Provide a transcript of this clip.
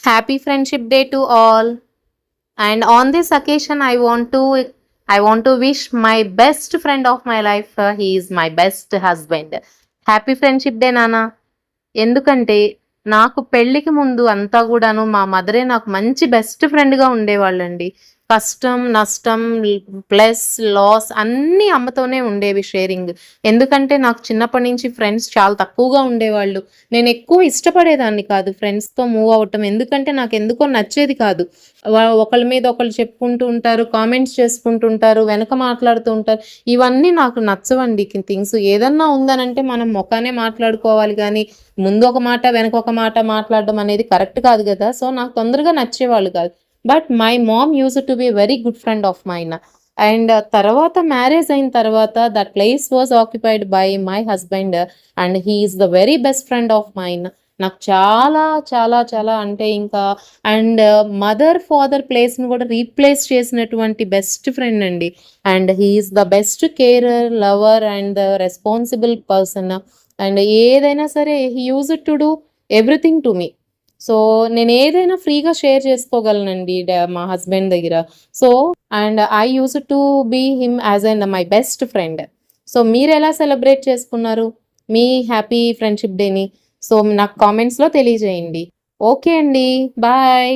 Happy Friendship Day to all. And on this occasion, I want to wish my best friend of my life. He is my best husband. Happy Friendship Day, Nana. ఎందుకంటే నాకు పెళ్ళికి ముందు అంతా కూడాను మా మదరే నాకు మంచి best ఫ్రెండ్గా ఉండేవాళ్ళండి. కష్టం, నష్టం, ప్లస్, లాస్ అన్నీ అమ్మతోనే ఉండేవి షేరింగ్. ఎందుకంటే నాకు చిన్నప్పటి నుంచి ఫ్రెండ్స్ చాలా తక్కువగా ఉండేవాళ్ళు. నేను ఎక్కువ ఇష్టపడేదాన్ని కాదు ఫ్రెండ్స్‌తో మూవ్ అవ్వటం. ఎందుకంటే నాకెందుకో నచ్చేది కాదు. ఒకళ్ళ మీద ఒకళ్ళు చెప్పుకుంటూ ఉంటారు, కామెంట్స్ చేసుకుంటూ ఉంటారు, వెనక మాట్లాడుతూ ఉంటారు. ఇవన్నీ నాకు నచ్చవండి థింగ్స్. ఏదన్నా ఉందనంటే మనం మొఖానే మాట్లాడుకోవాలి గానీ, ముందు ఒక మాట, వెనక ఒక మాట మాట్లాడడం అనేది కరెక్ట్ కాదు గదా! సో, నాకు తొందరగా నచ్చేవాళ్ళు కాదు. But my mom used to be very good friend of mine. And తర్వాత మ్యారేజ్ అయిన తర్వాత that place was occupied by my husband and he is the very best friend of mine. నాకు చాలా, చాలా, చాలా అంటే ఇంకా అండ్ మదర్, ఫాదర్ ప్లేస్‌ని కూడా రీప్లేస్ చేసినటువంటి బెస్ట్ ఫ్రెండ్ అండి. And he is the best carer, lover and the responsible person. And ఏదైనా సరే he used to do everything to me. So, నేనేదైనా ఫ్రీగా షేర్ చేసుకోగలనండి మా హస్బెండ్ దగ్గర. So, and I used to be him as my best friend. So, మీరెలా celebrate చేసుకున్నారు మీ హ్యాపీ ఫ్రెండ్‌షిప్ డేని? సో, నాకు కామెంట్స్‌లో తెలియజేయండి. ఓకే అండి. బాయ్.